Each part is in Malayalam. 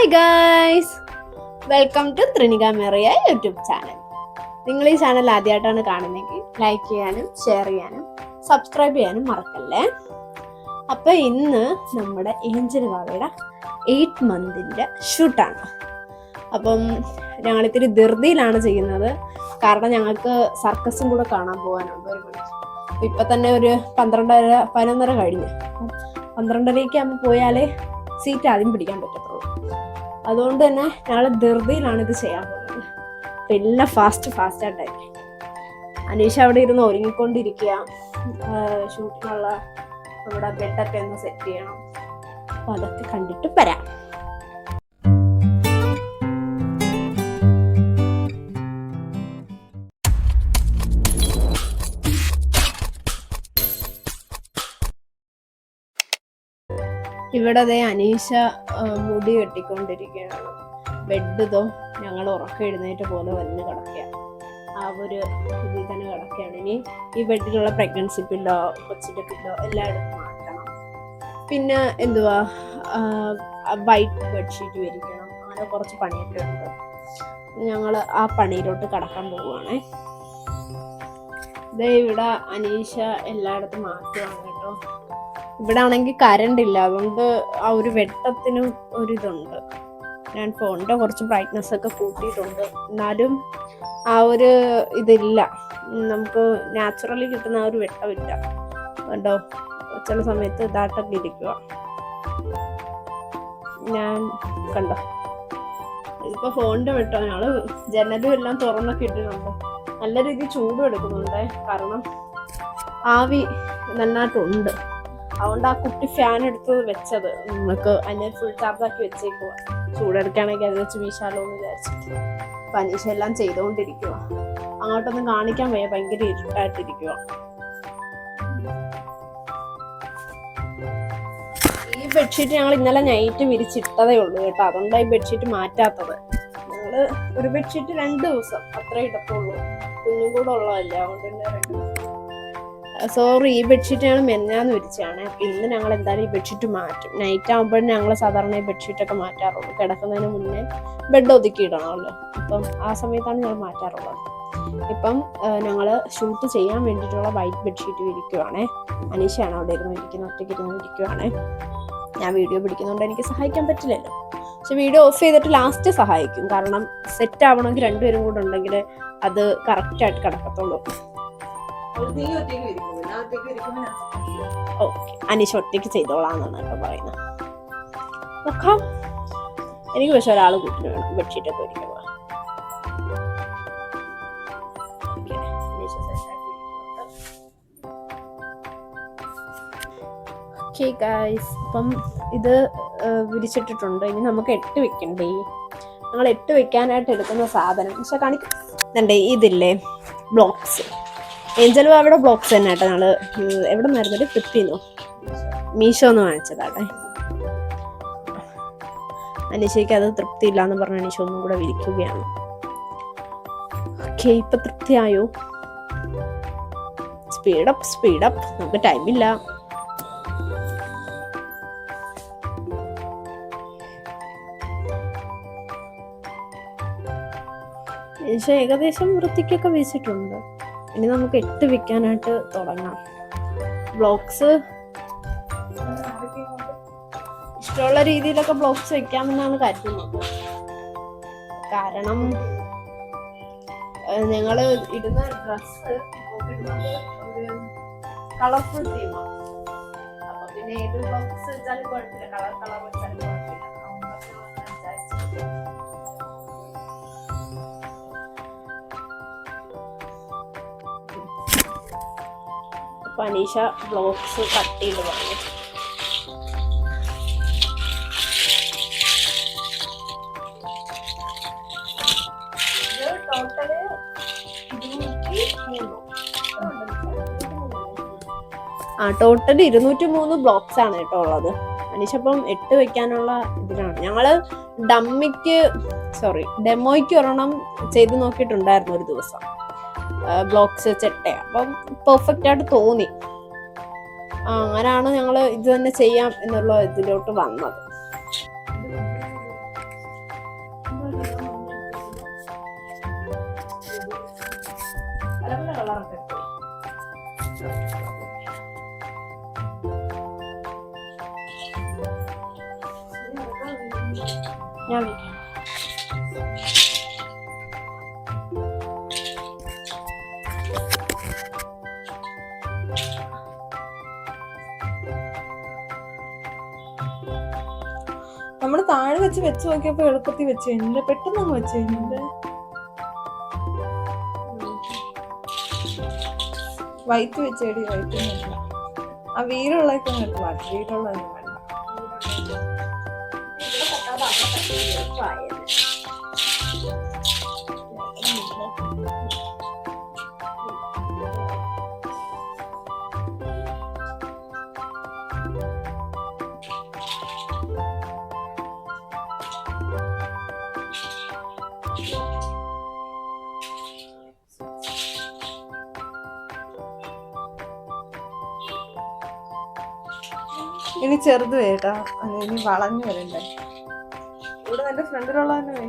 ഹായ് ഗായ്സ്, വെൽക്കം ടു ത്രിനിക മെറിയ യൂട്യൂബ് ചാനൽ. നിങ്ങൾ ഈ ചാനൽ ആദ്യമായിട്ടാണ് കാണുന്നതെങ്കിൽ ലൈക്ക് ചെയ്യാനും ഷെയർ ചെയ്യാനും സബ്സ്ക്രൈബ് ചെയ്യാനും മറക്കല്ലേ. അപ്പോൾ ഇന്ന് നമ്മുടെ ഏഞ്ചൽ വാവയുടെ 8 മന്തിൻ്റെ ഷൂട്ടാണ്. അപ്പം ഞങ്ങളിത്തിരി ധൃതിയിലാണ് ചെയ്യുന്നത്, കാരണം ഞങ്ങൾക്ക് സർക്കസും കൂടെ കാണാൻ പോകാനുണ്ട് ഒരു മണിക്ക്. ഇപ്പം തന്നെ ഒരു 11:30 കഴിഞ്ഞു. 12:30 ആകുമ്പോൾ പോയാലേ സീറ്റ് ആദ്യം പിടിക്കാൻ പറ്റത്തുള്ളൂ. അതുകൊണ്ട് തന്നെ ഞങ്ങൾ ധൃതിയിലാണ് ഇത് ചെയ്യാൻ പോകുന്നത്. പിന്നെ ഫാസ്റ്റായിട്ടായിരിക്കും. അനീഷ അവിടെ ഇരുന്ന് ഒരുങ്ങിക്കൊണ്ടിരിക്കുക. ഷൂട്ടിനുള്ള നമ്മുടെ ബെഡൊക്കെ ഒന്ന് സെറ്റ് ചെയ്യണം. അപ്പോൾ അതൊക്കെ കണ്ടിട്ട് വരാം. ഇവിടെ ദേ അനീഷ മുടി കെട്ടിക്കൊണ്ടിരിക്കുകയാണ്. ബെഡ് ഞങ്ങൾ ഉറക്കം എഴുന്നേറ്റ് പോലെ വന്ന് കിടക്കുക. ആ ഒരു ഇതിൽ തന്നെ കിടക്കുകയാണ്. ഇനി ഈ ബെഡിലുള്ള പ്രഗ്നൻസി പില്ലോ, കൊച്ചിൻ്റെ പില്ലോ എല്ലാം എടുത്ത് മാറ്റണം. പിന്നെ വൈറ്റ് ബെഡ്ഷീറ്റ് വിരിക്കണം. അങ്ങനെ കുറച്ച് പണിയൊക്കെ ഉണ്ട്. ഞങ്ങൾ ആ പണിയിലോട്ട് കടക്കാൻ പോവുകയാണേ. ഇതേ ഇവിടെ അനീഷ എല്ലായിടത്തും മാറ്റുകയാണ് കേട്ടോ. ഇവിടെ ആണെങ്കിൽ കറണ്ട് ഇല്ല, അതുകൊണ്ട് ആ ഒരു വെട്ടത്തിനും ഒരിതുണ്ട്. ഞാൻ ഫോണിൻ്റെ കുറച്ച് ബ്രൈറ്റ്നസ് ഒക്കെ കൂട്ടിയിട്ടുണ്ട്, എന്നാലും ആ ഒരു ഇതില്ല, നമുക്ക് നാച്ചുറലി കിട്ടുന്ന ആ ഒരു വെട്ടമില്ല. കണ്ടോ, ചില സമയത്ത് ഇതായിട്ടൊക്കെ ഇരിക്കുക. ഞാൻ കണ്ടോ, ഇപ്പോൾ ഫോണിൻ്റെ വെട്ടോ. ഞങ്ങൾ ജനലും എല്ലാം തുറന്നൊക്കെ ഇട്ടിട്ടുണ്ട്. നല്ല രീതിയിൽ ചൂടും എടുക്കുന്നുണ്ട്, കാരണം ആവി നന്നായിട്ടുണ്ട്. അതുകൊണ്ട് ആ കുട്ടി ഫാൻ എടുത്ത് വെച്ചത് നമുക്ക് അതിനെ ഫുൾ ചാർജാക്കി വെച്ചേക്കുക. ചൂടെടുക്കുകയാണെങ്കിൽ അത് വെച്ച് വീശാലോ എന്ന് വിചാരിച്ചിട്ട്. അപ്പം അനീഷ എല്ലാം ചെയ്തുകൊണ്ടിരിക്കുക. അങ്ങോട്ടൊന്നും കാണിക്കാൻ വയ്യ, ഭയങ്കര ഇരുട്ടായിട്ടിരിക്കുക. ഈ ബെഡ്ഷീറ്റ് ഞങ്ങൾ ഇന്നലെ നൈറ്റ് വിരിച്ചിട്ടതേ ഉള്ളൂ കേട്ടോ, അതുകൊണ്ടാണ് ഈ ബെഡ്ഷീറ്റ് മാറ്റാത്തത്. ഞങ്ങൾ ഒരു ബെഡ്ഷീറ്റ് 2 ദിവസം അത്രേ ഇടത്തുള്ളൂ, കുഞ്ഞും കൂടെ ഉള്ളതല്ലേ, അതുകൊണ്ട് തന്നെ 2 ദിവസം. സോറി, ഈ ബെഡ്ഷീറ്റ് ഞങ്ങൾ മെന്നാന്ന് വിരിച്ചാണ്. അപ്പം ഇന്ന് ഞങ്ങൾ എന്തായാലും ഈ ബെഡ്ഷീറ്റ് മാറ്റും. നൈറ്റ് ആകുമ്പോഴും ഞങ്ങൾ സാധാരണ ഈ ബെഡ്ഷീറ്റൊക്കെ മാറ്റാറുള്ളൂ. കിടക്കുന്നതിന് മുന്നേ ബെഡ് ഒതുക്കിയിടണമല്ലോ, അപ്പം ആ സമയത്താണ് ഞങ്ങൾ മാറ്റാറുള്ളത്. ഇപ്പം ഞങ്ങൾ ഷൂട്ട് ചെയ്യാൻ വേണ്ടിയിട്ടുള്ള വൈറ്റ് ബെഡ്ഷീറ്റ് വിരിക്കുവാണേ. അനീഷയാണ് അവിടെ ഒറ്റയ്ക്ക് ഇരുന്ന് ഇരിക്കുവാണേ. ഞാൻ വീഡിയോ പിടിക്കുന്നതുകൊണ്ട് എനിക്ക് സഹായിക്കാൻ പറ്റില്ലല്ലോ, പക്ഷെ വീഡിയോ ഓഫ് ചെയ്തിട്ട് ലാസ്റ്റ് സഹായിക്കും. കാരണം സെറ്റ് ആവണമെങ്കിൽ 2 പേരും കൂടെ ഉണ്ടെങ്കിൽ അത് കറക്റ്റായിട്ട് കിടക്കത്തുള്ളൂ. ഓക്കെ, അനീഷ ഒറ്റയ്ക്ക് ചെയ്തോളാന്നാണ് കേട്ടോ പറയുന്നത്. നോക്കാം, എനിക്ക് പക്ഷെ ഒരാൾ കൂട്ടിന് വേണം ബെഡ്ഷീറ്റൊക്കെ ഒരിക്കലും. ഓക്കെ ഗൈസ്, അപ്പം ഇത് വിരിച്ചിട്ടിട്ടുണ്ട്. ഇനി നമുക്ക് 8 വെക്കണ്ടേ. ഞങ്ങൾ 8 വെക്കാനായിട്ട് എടുക്കുന്ന സാധനം പക്ഷെ കാണിക്കണ്ടേ, ഇതില്ലേ ബ്ലോക്സ്. ഏഞ്ചൽ വാവയുടെ ബ്ലോക്സ് തന്നെ കേട്ടോ. ഞങ്ങൾ എവിടെ നിന്നായിരുന്നു, ഫ്ലിപ്പിന്നോ മീഷോന്ന് വാങ്ങിച്ചതാട്ടെ. അനീഷയ്ക്ക് അത് തൃപ്തിയില്ലാന്ന് പറഞ്ഞ അനീഷ ഒന്നും കൂടെ വിരിക്കുകയാണ്. ഓക്കെ, ഇപ്പൊ തൃപ്തിയായോ? സ്പീഡപ്പ്, നമുക്ക് ടൈമില്ല. അനീഷ ഏകദേശം വൃത്തിക്കൊക്കെ വിരിച്ചിട്ടുണ്ട്. ഇനി നമുക്ക് 8 വെക്കാനായിട്ട് തുടങ്ങാം. ബ്ലോക്സ് ഇഷ്ടമുള്ള രീതിയിലൊക്കെ ബ്ലോക്സ് വെക്കാമെന്നാണ് കരുതുന്നത്. കാരണം ഞങ്ങൾ ഇടുന്ന ഡ്രസ്സ് ഒരു കളർഫുൾ തീമാണ്. അപ്പൊ പിന്നെ ഏത് ബ്ലോക്സ് വെച്ചാലും കുഴപ്പമില്ല, കളർ വെച്ചാലും കുഴപ്പമില്ല. അപ്പോൾ അനീഷ ബ്ലോക്സ് കട്ട് ചെയ്ത് പറഞ്ഞു. ടോട്ടൽ 203 ബ്ലോക്സ് ആണ് കേട്ടോ ഉള്ളത്. അനീഷ അപ്പം 8 വെക്കാനുള്ള ഇതിലാണ്. ഞങ്ങള് ഡെമോയ്ക്ക് ഒരെണ്ണം ചെയ്ത് നോക്കിയിട്ടുണ്ടായിരുന്നു ഒരു ദിവസം, ബ്ലോക്സ് വെച്ചിട്ടേ. അപ്പം പെർഫെക്റ്റ് ആയിട്ട് തോന്നി. അങ്ങനെയാണ് ഞങ്ങൾ ഇത് തന്നെ ചെയ്യാം എന്നുള്ള ഇതിലോട്ട് വന്നത്. ഞാൻ നമ്മള് താഴെ വെച്ച് നോക്കിയപ്പോ എളുപ്പത്തിൽ വെച്ച് കഴിഞ്ഞില്ല, പെട്ടെന്ന് അങ്ങ് വെച്ച് കഴിഞ്ഞില്ല. വൈറ്റ് വെച്ചേടി, വൈറ്റ് ആ വീടുള്ളതൊക്കെ അങ്ങോട്ട് മാറ്റി, വീടുള്ളതൊന്നും വേണ്ട. ഇനി ചെറുത് വേട്ടാ, ഇനി വളഞ്ഞു വരണ്ടേ. ഇവിടെ എന്റെ ഫ്രണ്ടിലുള്ള തന്നെ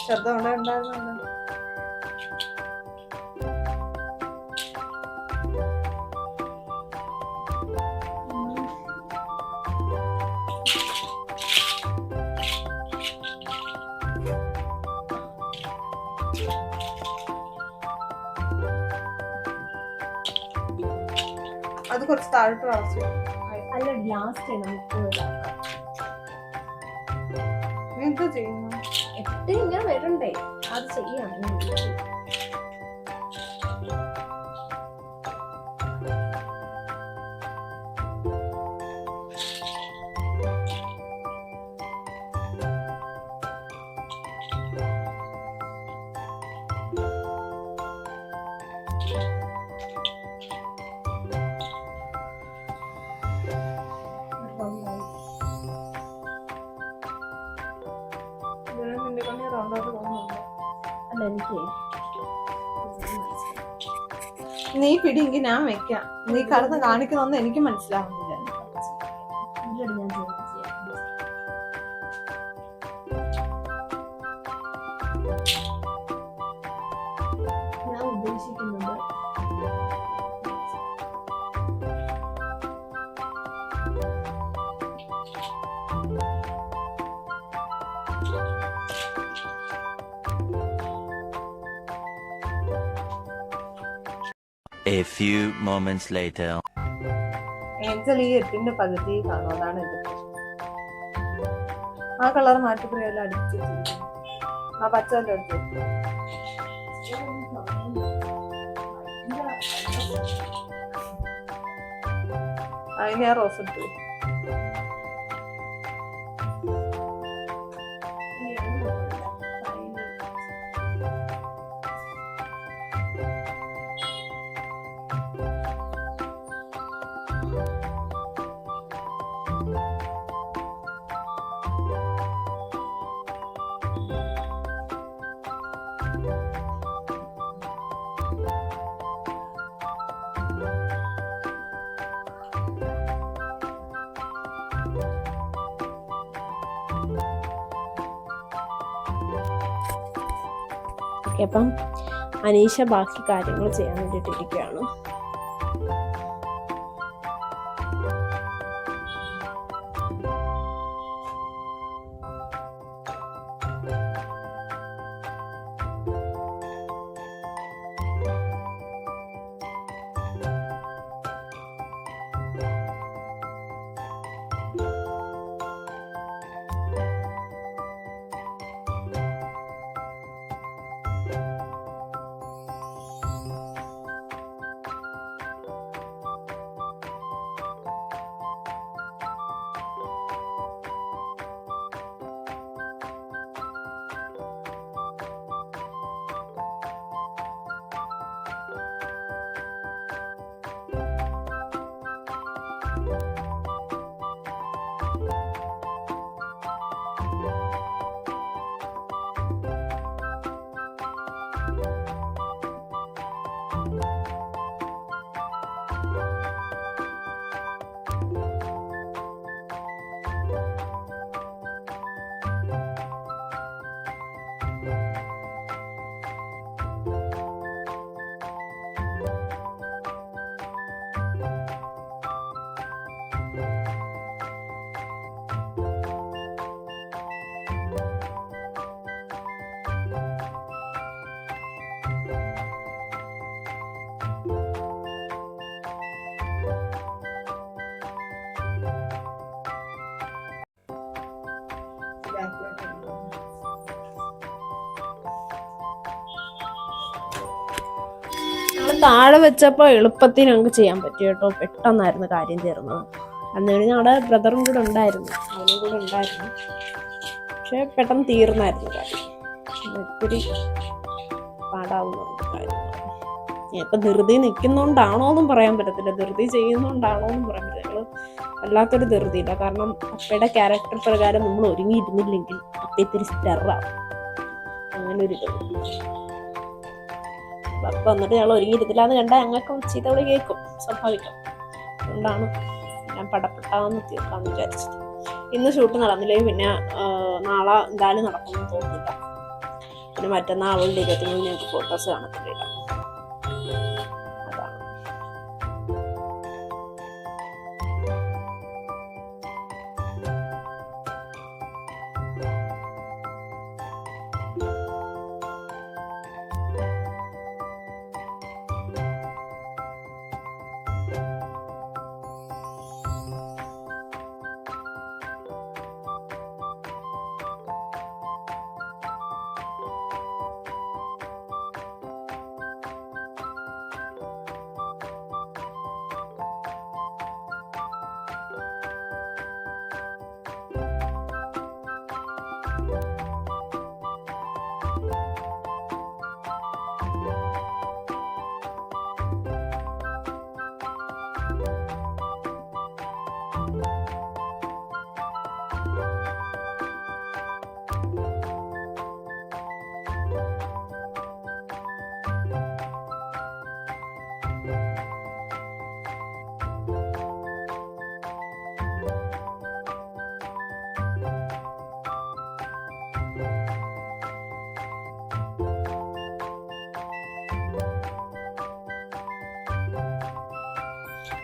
ചെറുതോടെ ഉണ്ടായിരുന്നല്ലോ. അത് കുറച്ച് താഴോട്ട് വളച്ചു. അല്ല, ലാസ്റ്റ് എന്താ ചെയ്യുന്നു? എട്ട് ഇങ്ങനെ വരണ്ടേ, അത് ചെയ്യാണ്. അല്ല, എനിക്ക് നീ പിടിയെങ്കിൽ ഞാൻ വെക്കാം. നീ കടന്ന് കാണിക്കുന്നൊന്നും എനിക്ക് മനസ്സിലാവുന്നില്ല. ഞാൻ ഉദ്ദേശിക്കുന്നത് A few moments later. Angel ഈ എട്ടിന്റെ പകുതി കാണും, അതാണ് ഇത്. ആ കളർ മാറ്റിപ്പറയെല്ലാം അടിച്ചു, ആ പച്ചെല്ലാം എടുത്തു. അതിന് ആ റോസ് എടുത്തു. അപ്പം അനീഷ ബാക്കി കാര്യങ്ങൾ ചെയ്യാൻ വേണ്ടിയിട്ടിരിക്കുകയാണ്. ഞങ്ങൾ താഴെ വെച്ചപ്പോൾ എളുപ്പത്തിൽ ഞങ്ങൾക്ക് ചെയ്യാൻ പറ്റും കേട്ടോ. പെട്ടെന്നായിരുന്നു കാര്യം തീർന്നത്. അന്നേരം ഞങ്ങളുടെ ബ്രദറും കൂടെ ഉണ്ടായിരുന്നു, അവനും കൂടെ ഉണ്ടായിരുന്നു. പക്ഷെ പെട്ടെന്ന് തീർന്നായിരുന്നു കാര്യം. ഒത്തിരി പാടാവുന്നുണ്ട് കാര്യങ്ങൾ. ഇപ്പം ധൃതി നിൽക്കുന്നോണ്ടാണോ എന്നും പറയാൻ പറ്റത്തില്ല, ധൃതി ചെയ്യുന്നോണ്ടാണോ എന്നും പറയാൻ പറ്റില്ല. ഞങ്ങൾ വല്ലാത്തൊരു ധൃതിയില്ല. കാരണം അപ്പയുടെ ക്യാരക്ടർ പ്രകാരം നമ്മൾ ഒരുങ്ങിയിരുന്നില്ലെങ്കിൽ അപ്പ ഇത്തിരി സ്റ്റെറാവും. അങ്ങനെ ഒരു അപ്പൊ എന്നിട്ട് ഞങ്ങൾ ഒരുങ്ങിയിരുന്നില്ല എന്ന് കണ്ടാൽ ഞങ്ങൾക്ക് ചീത്തവിളി കേൾക്കും, സ്വാഭാവികം. അതുകൊണ്ടാണ് ഞാൻ പടപ്പെട്ടാന്ന് തീർക്കാമെന്ന് വിചാരിച്ചത്. ഇന്ന് ഷൂട്ട് നടന്നില്ലെങ്കിൽ പിന്നെ നാളെ എന്തായാലും നടക്കുമെന്ന് തോന്നുന്നില്ല. പിന്നെ മറ്റന്നാളുടെ 23 ഞങ്ങൾക്ക് ഫോട്ടോസ് കാണത്തില്ല. അതാണ്.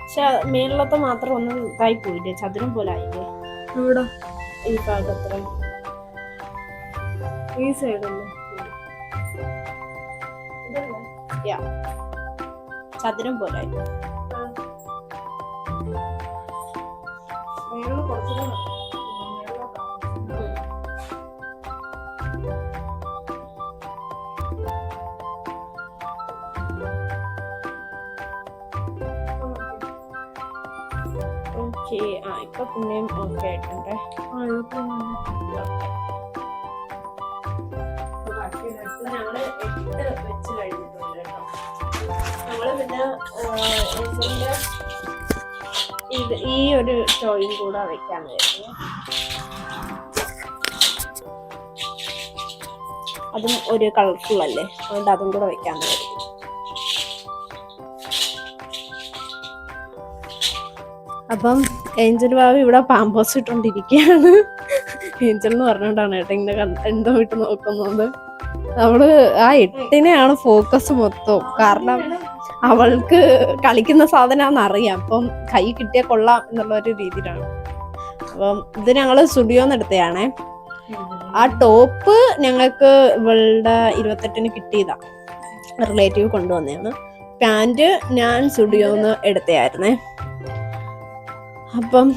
പക്ഷെ മേളിലത്തെ മാത്രം ഒന്ന് ഇതായി പോയില്ലേ, ചതുരം പോലെ ആയില്ലേ ഇവിടെ ഈ ഭാഗത്ര ഈ സൈഡല്ലേ ചതുരം പോലെ ആയി. ഓക്കെ, ഇപ്പൊ പിന്നെയും ഓക്കെ ആയിട്ടുണ്ടേ. ഞങ്ങള് 8 വെച്ച് കഴിഞ്ഞിട്ടുണ്ട് കേട്ടോ. ഞങ്ങള് പിന്നെ ഈ ഒരു ടോയും കൂടെ വെക്കാന്ന് കരുതി. അതും ഒരു കളർഫുൾ അല്ലേ, അതുകൊണ്ട് അതും കൂടെ വെക്കാന്ന് കരുതി. അപ്പം ഏഞ്ചൽ ഭാവി ഇവിടെ പാമ്പോസ് ഇട്ടോണ്ടിരിക്കുകയാണ്. ഏഞ്ചൽ എന്ന് പറഞ്ഞോണ്ടാണ് കേട്ടോ ഇങ്ങനെ എന്തോ ഇട്ട് നോക്കുന്നത്. അവള് ആ 8-നെയാണ് ഫോക്കസ് മൊത്തം. കാരണം അവൾക്ക് കളിക്കുന്ന സാധനമാണെന്ന് അറിയാം. അപ്പം കൈ കിട്ടിയ കൊള്ളാം എന്നുള്ള ഒരു രീതിയിലാണ്. അപ്പം ഇത് ഞങ്ങള് സ്റ്റുഡിയോന്ന് എടുത്തതാണേ. ആ ടോപ്പ് ഞങ്ങൾക്ക് ഇവളുടെ 28-ന് കിട്ടിയതാ, റിലേറ്റീവ് കൊണ്ടുവന്നതാണ്. പാൻറ് ഞാൻ സ്റ്റുഡിയോന്ന് എടുത്തതായിരുന്നേ. അപ്പം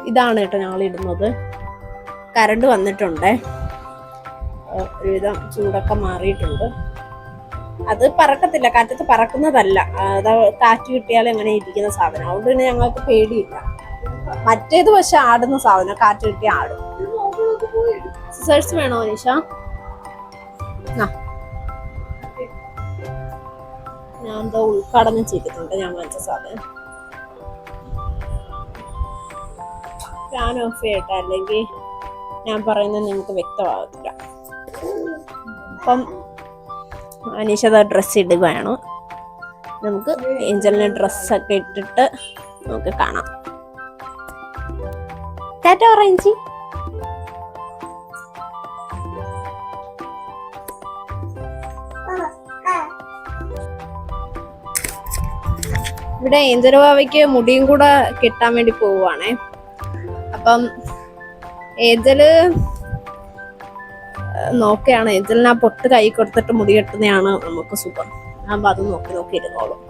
ഇതാണ് കേട്ടോ ഞങ്ങൾ ഇടുന്നത്. കറണ്ട് വന്നിട്ടുണ്ടേ, ഒരുവിധം ചൂടൊക്കെ മാറിയിട്ടുണ്ട്. അത് പറക്കത്തില്ല, കാറ്റത്ത് പറക്കുന്നതല്ല, അത് കാറ്റ് കിട്ടിയാൽ എങ്ങനെ ഇരിക്കുന്ന സാധനം. അതുകൊണ്ട് പിന്നെ ഞങ്ങൾക്ക് പേടിയില്ല. മറ്റേത് പക്ഷെ ആടുന്ന സാധനം, കാറ്റ് കിട്ടിയ ആടും. സിസേഴ്സ് വേണോ നിഷ? ഞാൻ എന്തോ ഉദ്ഘാടനം ചെയ്തിട്ടുണ്ട് ഞാൻ വാങ്ങിച്ച സാധനം. ഫാൻ ഓഫ് ചെയ്യട്ടെ, അല്ലെങ്കിൽ ഞാൻ പറയുന്നത് നിങ്ങൾക്ക് വ്യക്തമാകത്തില്ല. അപ്പം അനീഷത ഡ്രസ്സ് ഇടുകയാണ്. നമുക്ക് ഏഞ്ചലിന് ഡ്രസ്സൊക്കെ ഇട്ടിട്ട് നമുക്ക് കാണാം. ടാറ്റ ഓറഞ്ചി. ഇവിടെ ഏഞ്ചൽ ബാവയ്ക്ക് മുടിയും കൂടെ കെട്ടാൻ വേണ്ടി പോവുകയാണേ. അപ്പം ഏഞ്ചല് നോക്കുകയാണ്. ഏഞ്ചലിന് ആ പൊട്ട് കൈ കൊടുത്തിട്ട് മുടി കെട്ടുന്നതാണ് നമുക്ക് സുഖം. അപ്പൊ അത് നോക്കി നോക്കി ഇരുന്നോളും.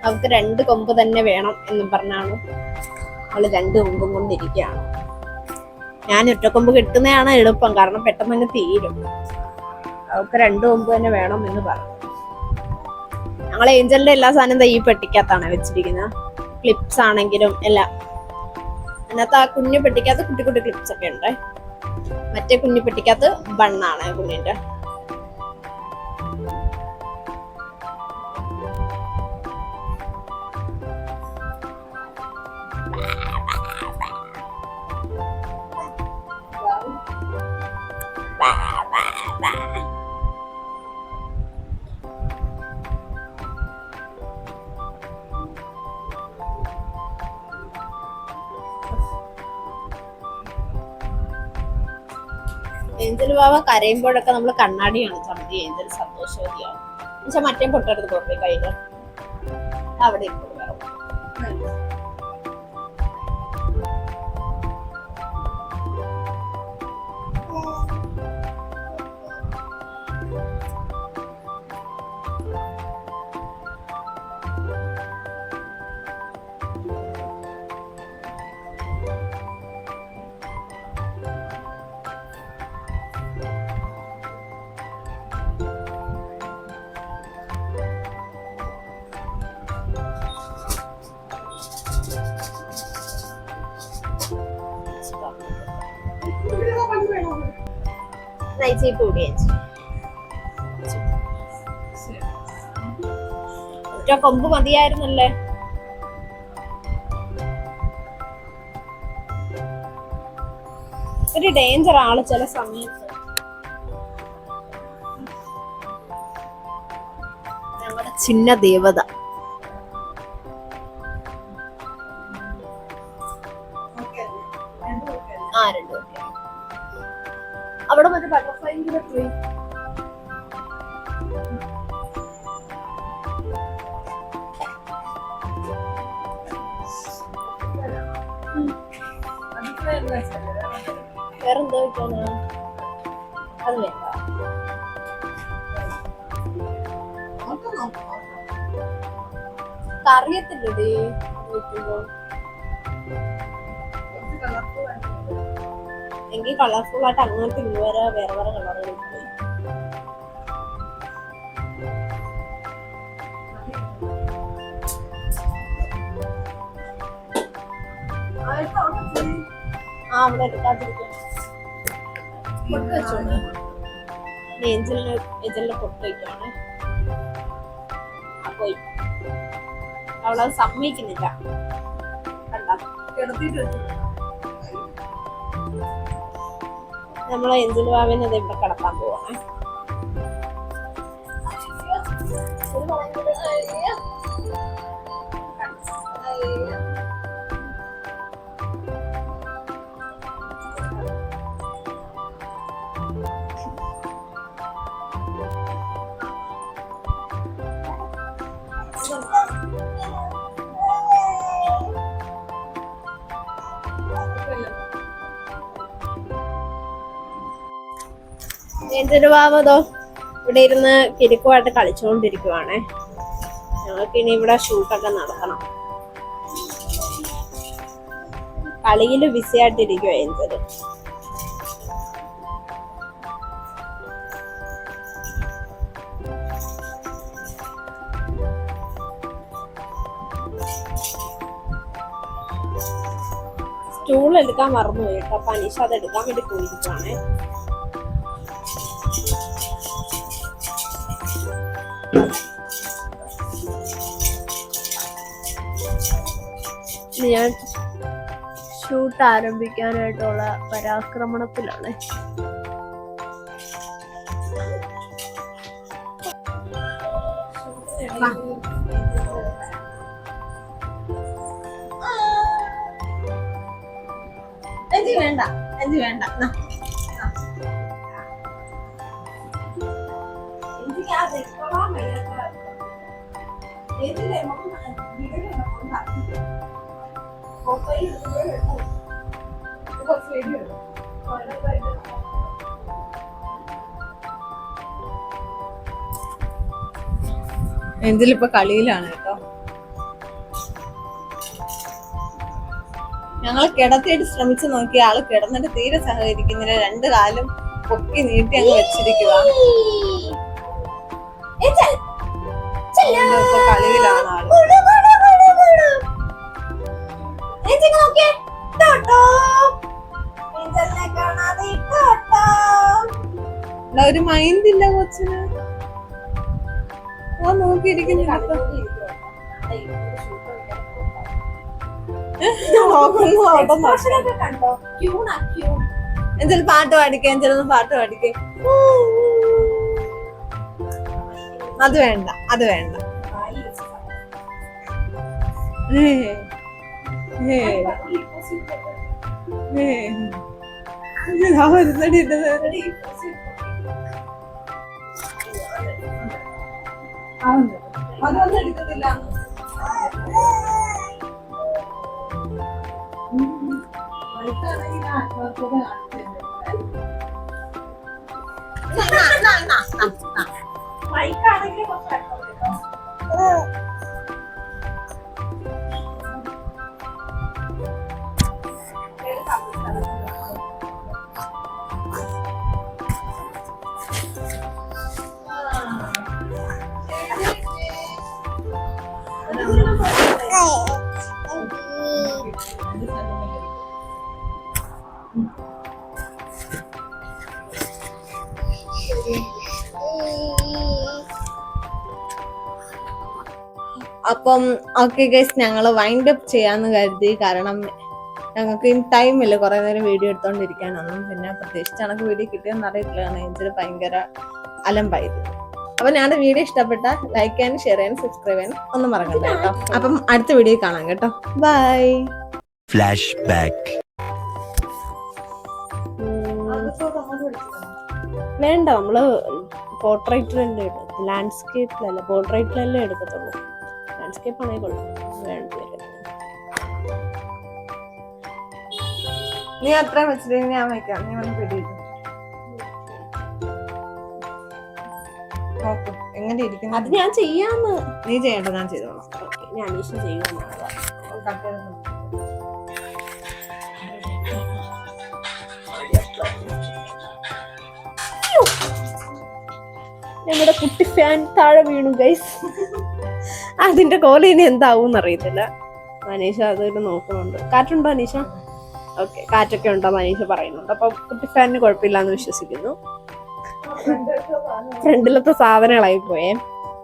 അവൾക്ക് 2 കൊമ്പ് തന്നെ വേണം എന്ന് പറഞ്ഞാണ് അവള് 2 കൊമ്പും കൊണ്ടിരിക്കുകയാണ്. ഞാൻ ഒറ്റക്കൊമ്പ് കിട്ടുന്നതാണ് എളുപ്പം, കാരണം പെട്ടെന്ന് തന്നെ തീരും. അവൾക്ക് 2 കൊമ്പ് തന്നെ വേണം എന്ന് പറഞ്ഞു. ഞങ്ങൾ ഏഞ്ചലിന്റെ എല്ലാ സാധനവും ഈ പെട്ടിക്കകത്താണ് വെച്ചിരിക്കുന്നത്. ക്ലിപ്സ് ആണെങ്കിലും എല്ലാം അതിനകത്ത്. ആ കുഞ്ഞു പെട്ടിക്കകത്ത് കുട്ടി കുട്ടി ക്ലിപ്സ് ഒക്കെ ഉണ്ട്. മറ്റേ കുഞ്ഞു പെട്ടിക്കകത്ത് ബണ്ണാണ് കുഞ്ഞിന്റെ. ഏഞ്ചൽ ബാബ കരയുമ്പോഴൊക്കെ നമ്മൾ കണ്ണാടി കാണിച്ചാൽ മതി. ഏഞ്ചൽ സന്തോഷവതിയാവും. എന്നുവെച്ചാൽ മറ്റേ പൊട്ടെടുത്ത് പോയി കയ്യില് അവിടെ ഇപ്പോൾ നയിച്ചേപ്പ് കൂടിയ ഒറ്റ കൊമ്പ് മതിയായിരുന്നല്ലേ. ഒരു ഡേഞ്ചർ ആള് ചില സമയത്ത്. ഞങ്ങളുടെ ചിന്ന ദേവത. ആ 2 അവിടെ മറ്റേ ബട്ടർഫ്ലൈ കൂടെ പോയി. വേറെന്തോ വെക്കാനാ? അത് വേണ്ട. കറിയത്തില്ലേ വെക്കുമ്പോ? എങ്കിൽ കളർഫുൾ ആയിട്ട് അങ്ങനത്തെ വേറെ വേറെ കളറുകൾ പോയി. ആ അവിടെ എടുക്കാതിരിക്കും. പൊട്ട് വെച്ചോണ്ട് ഏഞ്ചലിന്റെ പൊട്ട് വയ്ക്കാണ്. അപ്പൊ അവളത് സമ്മതിക്കുന്നില്ല. നമ്മളെ ഏഞ്ചൽ ബാബിനെ അത് ഇവിടെ കിടത്താൻ പോവാണ്. ഏഞ്ചൽ ബാബതോ ഇവിടെ ഇരുന്ന് കിരിക്കുമായിട്ട് കളിച്ചുകൊണ്ടിരിക്കുവാണേ. ഞങ്ങൾക്ക് ഇനി ഇവിടെ ഷൂട്ടൊക്കെ നടത്തണം. കളിയില് ബിസി ആയിട്ടിരിക്കുവോ ഏഞ്ചല്. സ്റ്റൂൾ എടുക്കാൻ മറന്നുപോയി കേട്ടോ. അപ്പൊ അനീഷ അത് എടുക്കാൻ വേണ്ടി പോയിരിക്കുവാണേ. ഞാൻ ഷൂട്ട് ആരംഭിക്കാനായിട്ടുള്ള പരാക്രമണത്തിലാണ്. വേണ്ട വേണ്ട ഏഞ്ചൽ ഇപ്പൊ കളിയിലാണ് കേട്ടോ. ഞങ്ങള് കിടത്തിയിട്ട് ശ്രമിച്ചു നോക്കി, ആള് കിടന്നിട്ട് തീരെ സഹകരിക്കുന്നില്ല. 2 കാലും പൊക്കി നീട്ടി അങ്ങ് വെച്ചിരിക്കുക. ഇപ്പൊ കളിയിലാണ് ആള്. ഒരു മൈൻഡ് ഇല്ല കൊച്ചിന്. ഞാൻ നോക്കിയിരിക്കുന്നില്ല. എന്തെങ്കിലും പാട്ട് പാടിക്കേ, എന്തെങ്കിലും പാട്ട് പാടിക്കേ. അത് വേണ്ട, അത് വേണ്ട. അതൊന്നും എടുക്കത്തില്ല. അപ്പം ഓക്കെ ഗൈസ്, ഞങ്ങള് വൈൻഡ് അപ്പ് ചെയ്യാന്ന് കരുതി. കാരണം ഞങ്ങൾക്ക് ടൈമില്ല കുറെ നേരം വീഡിയോ എടുത്തോണ്ടിരിക്കാനൊന്നും. പിന്നെ പ്രത്യേകിച്ച് ഞങ്ങൾക്ക് വീഡിയോ കിട്ടിയെന്ന് അറിയത്തില്ല. നെഞ്ചിൽ ഭയങ്കര അലമ്പായിരുന്നു. അപ്പൊ ഞങ്ങളുടെ വീഡിയോ ഇഷ്ടപ്പെട്ട ലൈക്ക് ചെയ്യാനും ഷെയർ ചെയ്യാനും സബ്സ്ക്രൈബ് ചെയ്യാനും ഒന്നും മറക്കണ്ട കേട്ടോ. അപ്പം അടുത്ത വീഡിയോ കാണാം കേട്ടോ. ബൈ. Flashback. വേണ്ട, നമ്മള് പോർട്രേറ്റിലല്ലേ എടുക്കും, ലാൻഡ്സ്കേപ്പിലല്ല, പോർട്രേറ്റിലല്ലേ എടുക്കത്തുള്ളൂ. ലാൻഡ്സ്കേപ്പ് ആണെങ്കിൽ കുഴപ്പമില്ല, വേണ്ട. നീ അത്രയും വെച്ചിട്ട് ഞാൻ വയ്ക്കാം. നീ വന്ന് പിടിയിട്ടു നോക്കൂ എങ്ങനെ ഇരിക്കുന്നു. അത് ഞാൻ ചെയ്യാന്ന്. നീ ചെയ്യേണ്ട, ഞാൻ ചെയ്തോളാം. ഞാൻ അനീഷ ചെയ്യുമെന്നുള്ളതാ. ഞങ്ങളുടെ കുട്ടി ഫാൻ താഴെ വീണു ഗൈസ്. അതിന്റെ കോല ഇനി എന്താവും അറിയത്തില്ല. അനീഷ അതൊരു നോക്കുന്നുണ്ട്. കാറ്റുണ്ടോ അനീഷ? ഓക്കെ, കാറ്റൊക്കെ ഉണ്ടോ അനീഷ പറയുന്നുണ്ട്. അപ്പൊ കുട്ടി ഫാനിന് കുഴപ്പമില്ല എന്ന് വിശ്വസിക്കുന്നു. ഫ്രണ്ടിലത്തെ സാധനങ്ങളായി പോയേ.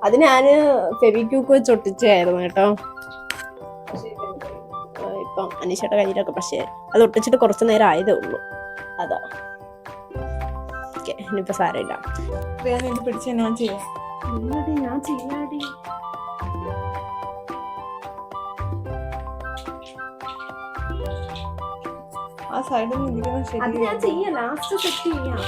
അത് ഞാന് ഫെവിക്യൂക്ക് വെച്ച് ഒട്ടിച്ചായിരുന്നു കേട്ടോ. ഇപ്പം അനീഷയുടെ കയ്യിലൊക്കെ, പക്ഷെ അത് ഒട്ടിച്ചിട്ട് കുറച്ചു നേരം ആയതേ ഉള്ളൂ. അതാ ഓക്കെ, ഇനിയിപ്പോ സാരമില്ല. പിടിച്ച് ഞാൻ ചെയ്യാം. ഞാൻ ചെയ്യാടി. ആ സൈഡിൽ നിന്ന് ഇരിക്കുന്നത് ശരി. അത് ഞാൻ ചെയ്യാം, ലാസ്റ്റ് സെറ്റ് ചെയ്യാം.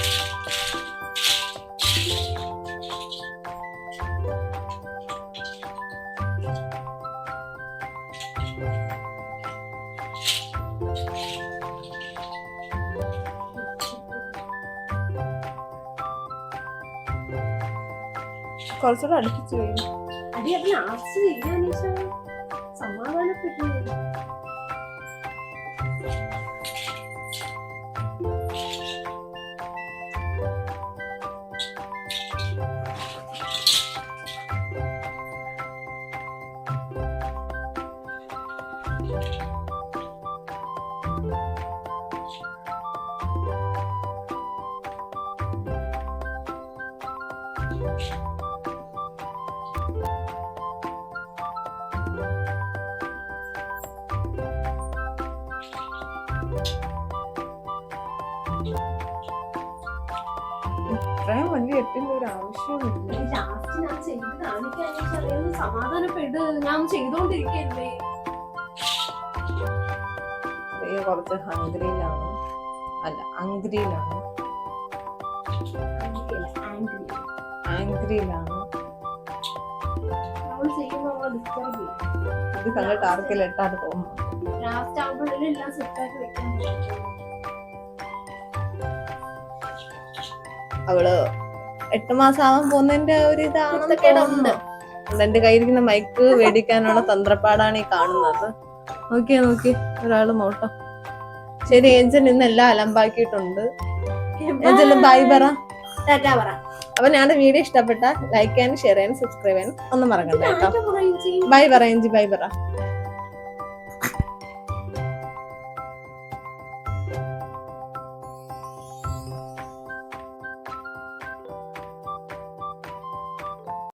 കുറച്ചുകൂടെ അടുപ്പിച്ച് ചെയ്യും. അടി അത് ലാസ്റ്റ് ചെയ്യാൻ സമാധാനപ്പെട്ടു. ഇത്രയും വലിയ എട്ടിന്റെ ഒരു ആവശ്യമില്ല. ലാസ്റ്റ് ഞാൻ ചെയ്ത് കാണിക്കാൻ സമാധാനപ്പെട്ട് ഞാൻ ചെയ്തോണ്ടിരിക്കല്ലേ. കുറച്ച് ഹംഗ്രിയിലാണ്, അല്ല ആംഗ്രിയിലാണ്. ഇത് കണ്ടിട്ട് ആർക്കെല്ലാം എട്ടാറ് തോന്നുന്നു. ലാസ്റ്റ് ആവുമ്പോഴെല്ലാം എല്ലാം സെറ്റാക്കി വെക്കാൻ. അവള് 8 മാസം ആവാൻ പോകുന്നതിന്റെ ഒരു ഇതാണ്. എന്റെ കയ്യിരിക്കുന്ന മൈക്ക് മേടിക്കാനുള്ള തന്ത്രപ്പാടാണ് ഈ കാണുന്നത്. നോക്കി ഒരാള് നോട്ടോ. ശരി, ഏഞ്ചൽ ഇന്ന് എല്ലാം അലമ്പാക്കിയിട്ടുണ്ട്. ഏഞ്ചലും ബൈ പറ. ടാറ്റാ പറ. അപ്പൊ ഞങ്ങളുടെ വീഡിയോ ഇഷ്ടപ്പെട്ട ലൈക്ക് ചെയ്യാനും ഷെയർ ചെയ്യാനും സബ്സ്ക്രൈബ് ചെയ്യാനും ഒന്നും മറക്കണ്ട കേട്ടോ. ടാറ്റ പറ ചേച്ചി. ബൈ പറ ഏഞ്ചി, ബൈ പറ.